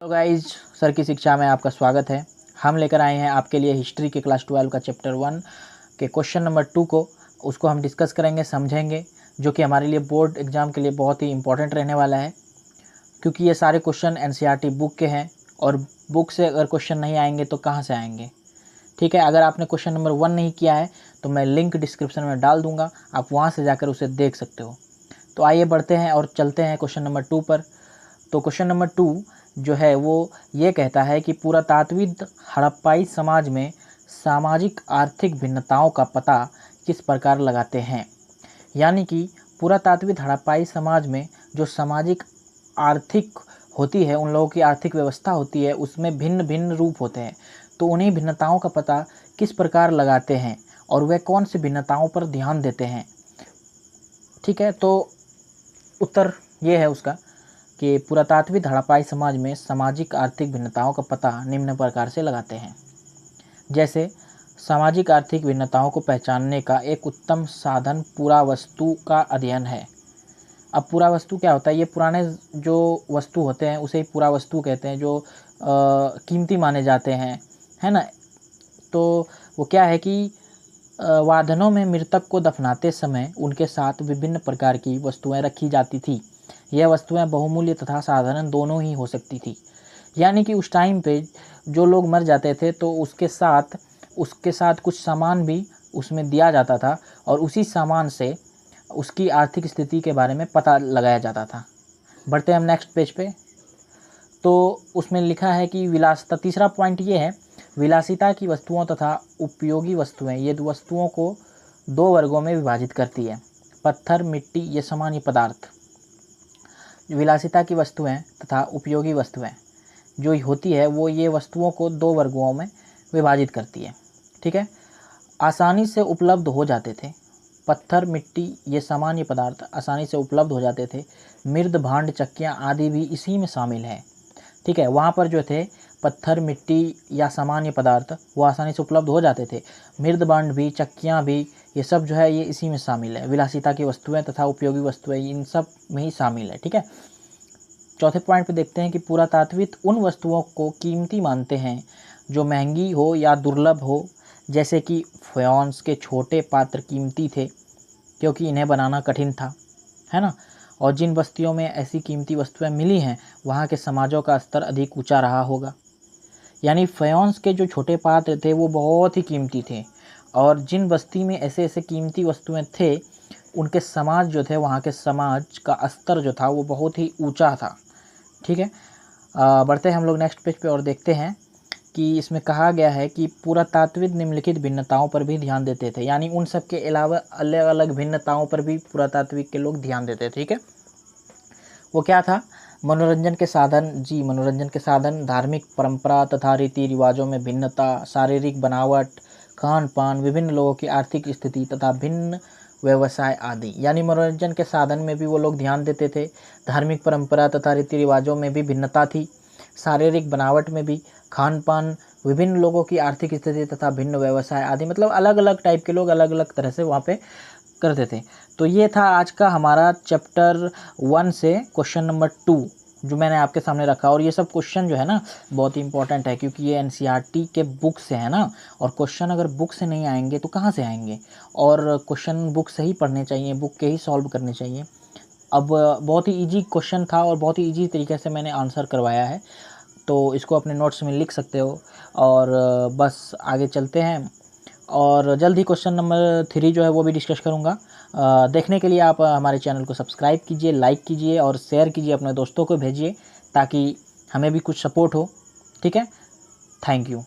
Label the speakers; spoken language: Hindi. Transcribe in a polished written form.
Speaker 1: तो गाइज, सर की शिक्षा में आपका स्वागत है। हम लेकर आए हैं आपके लिए हिस्ट्री के क्लास 12 का चैप्टर 1 के क्वेश्चन नंबर 2 को। उसको हम डिस्कस करेंगे, समझेंगे, जो कि हमारे लिए बोर्ड एग्ज़ाम के लिए बहुत ही इंपॉर्टेंट रहने वाला है, क्योंकि ये सारे क्वेश्चन एनसीईआरटी बुक के हैं और बुक से अगर क्वेश्चन नहीं आएंगे तो कहाँ से आएंगे। ठीक है, अगर आपने क्वेश्चन नंबर 1 नहीं किया है तो मैं लिंक डिस्क्रिप्शन में डाल दूँगा, आप वहाँ से जाकर उसे देख सकते हो। तो आइए बढ़ते हैं और चलते हैं क्वेश्चन नंबर 2 पर। तो क्वेश्चन नंबर 2 जो है वो ये कहता है कि पुरातात्विक हड़प्पाई समाज में सामाजिक आर्थिक भिन्नताओं का पता किस प्रकार लगाते हैं। यानी कि पुरातात्विक हड़प्पाई समाज में जो सामाजिक आर्थिक होती है, उन लोगों की आर्थिक व्यवस्था होती है, उसमें भिन्न भिन्न रूप होते हैं। तो उन्हीं भिन्नताओं का पता किस प्रकार लगाते हैं और वे कौन सी भिन्नताओं पर ध्यान देते हैं। ठीक है, तो उत्तर ये है उसका कि पुरातात्विक हड़प्पाई समाज में सामाजिक आर्थिक भिन्नताओं का पता निम्न प्रकार से लगाते हैं। जैसे सामाजिक आर्थिक भिन्नताओं को पहचानने का एक उत्तम साधन पुरावस्तु का अध्ययन है। अब पुरावस्तु क्या होता है? ये पुराने जो वस्तु होते हैं उसे पुरावस्तु कहते हैं, जो कीमती माने जाते हैं, है ना। तो वो क्या है कि वादनों में मृतक को दफनाते समय उनके साथ विभिन्न प्रकार की वस्तुएं रखी जाती थी। यह वस्तुएं बहुमूल्य तथा साधारण दोनों ही हो सकती थी। यानी कि उस टाइम पे जो लोग मर जाते थे तो उसके साथ कुछ सामान भी उसमें दिया जाता था और उसी सामान से उसकी आर्थिक स्थिति के बारे में पता लगाया जाता था। बढ़ते हैं हम नेक्स्ट पेज पे। तो उसमें लिखा है कि विलासिता, तीसरा पॉइंट ये है, विलासिता की वस्तुओं तथा उपयोगी वस्तुएं ये वस्तुओं को दो वर्गों में विभाजित करती है। पत्थर, मिट्टी ये सामान्य पदार्थ। विलासिता की वस्तुएं तथा उपयोगी वस्तुएं जो होती है वो ये वस्तुओं को दो वर्गों में विभाजित करती है। ठीक है, आसानी से उपलब्ध हो जाते थे। पत्थर, मिट्टी ये सामान्य पदार्थ आसानी से उपलब्ध हो जाते थे। मृद, भांड, चक्कियाँ आदि भी इसी में शामिल है। ठीक है, वहाँ पर जो थे पत्थर, मिट्टी या सामान्य पदार्थ वो आसानी से उपलब्ध हो जाते थे। मृद, भांड भी, चक्कियाँ भी, ये सब जो है ये इसी में शामिल है। विलासिता की वस्तुएं तथा उपयोगी वस्तुएं इन सब में ही शामिल है। ठीक है, चौथे पॉइंट पे देखते हैं कि पुरातात्विक उन वस्तुओं को कीमती मानते हैं जो महंगी हो या दुर्लभ हो। जैसे कि फ्योन्स के छोटे पात्र कीमती थे क्योंकि इन्हें बनाना कठिन था, है ना। और जिन बस्तियों में ऐसी कीमती वस्तुएं मिली हैं वहाँ के समाजों का स्तर अधिक ऊंचा रहा होगा। यानी फ्योन्स के जो छोटे पात्र थे वो बहुत ही कीमती थे और जिन बस्ती में ऐसे ऐसे कीमती वस्तुएं थे उनके समाज जो थे, वहाँ के समाज का स्तर जो था वो बहुत ही ऊंचा था। ठीक है, बढ़ते हैं हम लोग नेक्स्ट पेज पे और देखते हैं कि इसमें कहा गया है कि पुरातात्विक निम्नलिखित भिन्नताओं पर भी ध्यान देते थे। यानी उन सब के अलावा अलग अलग भिन्नताओं पर भी पुरातात्विक के लोग ध्यान देते थे। ठीक है, वो क्या था? मनोरंजन के साधन। जी, मनोरंजन के साधन, धार्मिक परंपरा तथा रीति रिवाजों में भिन्नता, शारीरिक बनावट, खान पान, विभिन्न लोगों की आर्थिक स्थिति तथा भिन्न व्यवसाय आदि। यानी मनोरंजन के साधन में भी वो लोग ध्यान देते थे। धार्मिक परंपरा तथा रीति रिवाजों में भी भिन्नता थी। शारीरिक बनावट में भी, खान पान, विभिन्न लोगों की आर्थिक स्थिति तथा भिन्न व्यवसाय आदि। मतलब अलग अलग टाइप के लोग अलग अलग तरह से वहाँ पे करते थे। तो ये था आज का हमारा चैप्टर 1 से क्वेश्चन नंबर 2 जो मैंने आपके सामने रखा। और ये सब क्वेश्चन जो है ना बहुत ही इंपॉर्टेंट है क्योंकि ये एनसीईआरटी के बुक से है ना। और क्वेश्चन अगर बुक से नहीं आएंगे तो कहाँ से आएंगे? और क्वेश्चन बुक से ही पढ़ने चाहिए, बुक के ही सॉल्व करने चाहिए। अब बहुत ही ईजी क्वेश्चन था और बहुत ही ईजी तरीके से मैंने आंसर करवाया है, तो इसको अपने नोट्स में लिख सकते हो। और बस आगे चलते हैं और जल्द ही क्वेश्चन नंबर 3 जो है वो भी डिस्कस करूँगा। देखने के लिए आप हमारे चैनल को सब्सक्राइब कीजिए, लाइक कीजिए और शेयर कीजिए, अपने दोस्तों को भेजिए ताकि हमें भी कुछ सपोर्ट हो। ठीक है, थैंक यू।